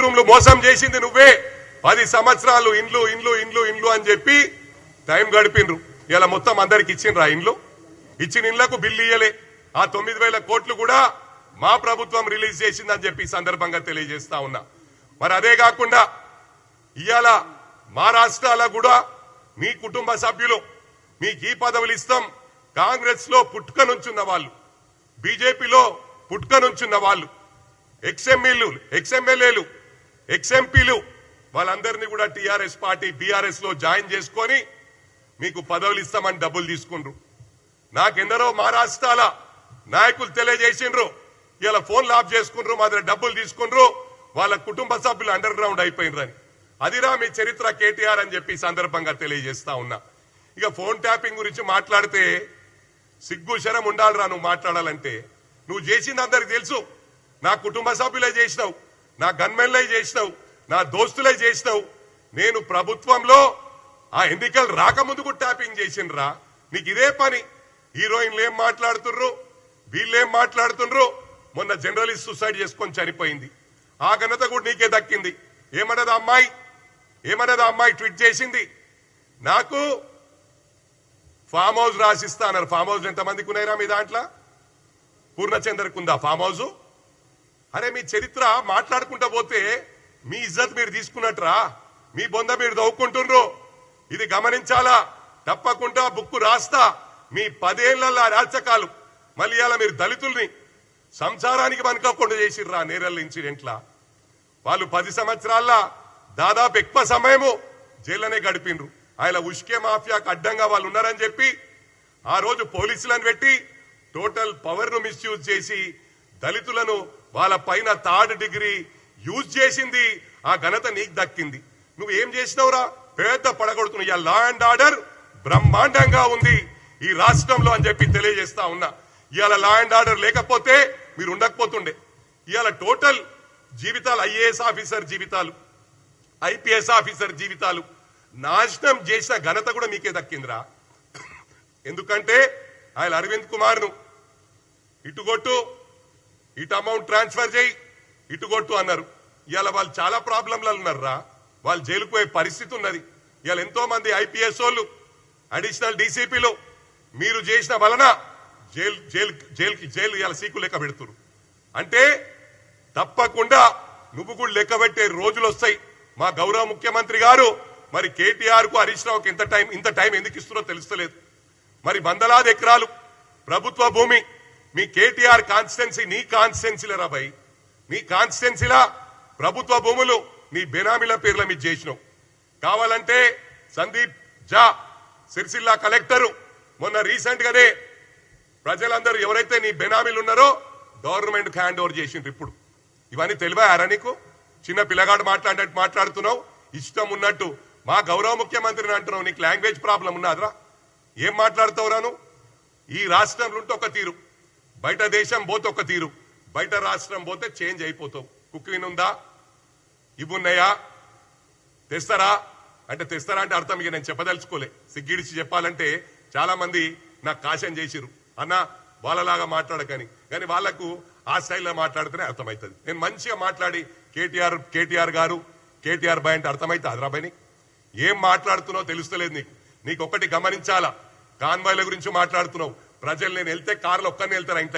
బెడ్రూమ్లు మోసం చేసింది నువ్వే. 10 సంవత్సరాలు ఇండ్లు ఇండ్లు ఇండ్లు ఇండ్లు అని చెప్పి టైం గడిపిండ్రు. ఇలా మొత్తం అందరికి ఇచ్చిండ్రా ఇండ్లు? ఇచ్చిన ఇండ్లకు బిల్లు ఇయ్యలే. ఆ 9,000 కోట్లు కూడా మా ప్రభుత్వం రిలీజ్ చేసిందని చెప్పి సందర్భంగా తెలియజేస్తా ఉన్నా. మరి అదే కాకుండా ఇవాళ మా రాష్ట్రాల కూడా మీ కుటుంబ సభ్యులు మీకు ఈ పదవులు ఇస్తాం, కాంగ్రెస్ లో పుట్టుక నుంచున్న వాళ్ళు, బీజేపీలో పుట్టుక నుంచున్న వాళ్ళు, ఎక్స్ఎమ్మెల్యేలు, ఎక్స్ఎంపీలు వాళ్ళందరినీ కూడా టీఆర్ఎస్ పార్టీ బీఆర్ఎస్ లో జాయిన్ చేసుకొని మీకు పదవులు ఇస్తామని డబ్బులు తీసుకుండ్రు. నాకెందరో మా రాష్ట్రాల నాయకులు తెలియజేసిండ్రు, ఇలా ఫోన్లు ఆఫ్ చేసుకుండ్రు, మా దగ్గర డబ్బులు తీసుకుండ్రు, వాళ్ళ కుటుంబ సభ్యులు అండర్ గ్రౌండ్ అయిపోయినరని. అదిరా మీ చరిత్ర కేటీఆర్ అని చెప్పి సందర్భంగా తెలియజేస్తా ఉన్నా. ఇక ఫోన్ ట్యాపింగ్ గురించి మాట్లాడితే సిగ్గు శరం ఉండాలిరా నువ్వు మాట్లాడాలంటే. నువ్వు చేసింది అందరికి తెలుసు. నా కుటుంబ సభ్యులే చేసినావు, నా గన్మెన్లే చేసినావు, నా దోస్తులే చేసినావు. నేను ప్రభుత్వంలో ఆ ఎన్నికలు రాకముందుకు ట్యాపింగ్ చేసిండ్రా. నీకు ఇదే పని. హీరోయిన్లు ఏం మాట్లాడుతుర్రు, వీళ్ళేం మాట్లాడుతుండ్రు. మొన్న జర్నలిస్ట్ సూసైడ్ చేసుకొని చనిపోయింది. ఆ ఘనత కూడా నీకే దక్కింది. ఏమన్నది అమ్మాయి ట్వీట్ చేసింది, నాకు ఫామ్ హౌస్ రాసిస్తా అన్నారు. ఫామ్ హౌస్ ఎంతమందికి ఉన్నాయిరా మీ దాంట్లో? పూర్ణచంద్రకు ఉందా ఫామ్ హౌస్? అరే మీ చరిత్ర మాట్లాడుకుంటా పోతే మీ ఇజ్జత్ మీరు తీసుకున్నట్రా, మీ బొంద మీరు దవ్వుకుంటుండ్రు. ఇది గమనించాలా. తప్పకుండా బుక్కు రాస్తా. మీ 10 ఏళ్ల రాచకాలు మళ్ళీ అలా మీరు దళితుల్ని సంసారానికి మనకోకుండా చేసిర్రా. నేరల్ ఇన్సిడెంట్లా వాళ్ళు 10 సంవత్సరాల దాదాపు ఎక్కువ సమయము జైల్లోనే గడిపిండ్రు. ఆయన ఉష్కే మాఫియాకు అడ్డంగా వాళ్ళు ఉన్నారని చెప్పి ఆ రోజు పోలీసులను పెట్టి టోటల్ పవర్ ను మిస్యూజ్ చేసి దళితులను వాళ్ళ పైన 3rd డిగ్రీ యూజ్ చేసింది. ఆ ఘనత నీకు దక్కింది. నువ్వు ఏం చేసినావురా? పెద్ద పడగొడుతున్నావు. ఇవాళ లా అండ్ ఆర్డర్ బ్రహ్మాండంగా ఉంది ఈ రాష్ట్రంలో అని చెప్పి తెలియజేస్తా ఉన్నా. ఇవాళ లా అండ్ ఆర్డర్ లేకపోతే మీరు ఉండకపోతుండే. ఇవాళ టోటల్ జీవితాలు, ఐఏఎస్ ఆఫీసర్ జీవితాలు, ఐపీఎస్ ఆఫీసర్ జీవితాలు నాశనం చేసిన ఘనత కూడా మీకే దక్కిందిరా. ఎందుకంటే ఆయన అరవింద్ కుమార్ ను ఇటుగొట్టు, ఇటు అమౌంట్ ట్రాన్స్ఫర్ చేయి, ఇటుగొట్టు అన్నారు. ఇవాళ వాళ్ళు చాలా ప్రాబ్లంలలో ఉన్నారా. వాళ్ళు జైలుకు పోయే పరిస్థితి ఉన్నది. ఇవాళ ఎంతో మంది ఐపీఎస్ వాళ్ళు, అడిషనల్ డీసీపీలు మీరు చేసిన వలన జైలు ఇవాళ సీకు లెక్క పెడుతున్నారు. అంటే తప్పకుండా నువ్వు కూడా లెక్క పెట్టే రోజులు వస్తాయి. మా గౌరవ ముఖ్యమంత్రి గారు మరి కేటీఆర్ కు, హరీష్ రావుకి ఇంత టైం ఎందుకు ఇస్తున్నారో తెలుస్తలేదు. మరి వందలాది ఎకరాలు ప్రభుత్వ భూమి మీ కేటీఆర్ కాన్స్టిట్యున్సీ, నీ కాన్స్టిట్యున్సీల రాబాయి, నీ కాన్స్టిట్యున్సీలా ప్రభుత్వ భూములు నీ బెనామీల పేర్ల మీద చేసినావు. కావాలంటే సందీప్ జా సిరిసిల్ల కలెక్టరు మొన్న రీసెంట్ గానే ప్రజలందరూ ఎవరైతే నీ బెనామీలు ఉన్నారో గవర్నమెంట్ హ్యాండ్ ఓవర్ చేసిండ్రు. ఇప్పుడు ఇవన్నీ తెలివారా నీకు? చిన్న పిల్లగాడు మాట్లాడినట్టు మాట్లాడుతున్నావు, ఇష్టం ఉన్నట్టు. మా గౌరవ ముఖ్యమంత్రిని అంటున్నావు. నీకు లాంగ్వేజ్ ప్రాబ్లం ఉన్నదిరా? ఏం మాట్లాడుతావురా నువ్వు? ఈ రాష్ట్రంలో ఉంటే ఒక తీరు, బయట దేశం పోతే ఒక తీరు, బయట రాష్ట్రం పోతే చేంజ్ అయిపోతావు. కుక్కిన్ ఉందా? ఇవున్నాయా? తెస్తారా అంటే అర్థం ఇక నేను చెప్పదలుచుకోలే. సిగ్గిడిచి చెప్పాలంటే చాలా మంది నాకు కాశం చేసిరు, అన్న వాళ్ళలాగా మాట్లాడకని. కానీ వాళ్లకు ఆ స్టైల్లో మాట్లాడితేనే అర్థమవుతుంది. నేను మంచిగా మాట్లాడి కేటీఆర్ బాయ్ అంటే అర్థమైతే అదరాబాయ్ ఏం మాట్లాడుతున్నావు తెలుస్తలేదు నీకు. నీకు ఒకటి గమనించాలా, కాన్వాయ్ల గురించి మాట్లాడుతున్నావు. ప్రజలు నేను వెళ్తే కార్లో ఒక్కరిని వెళ్తారా ఇంత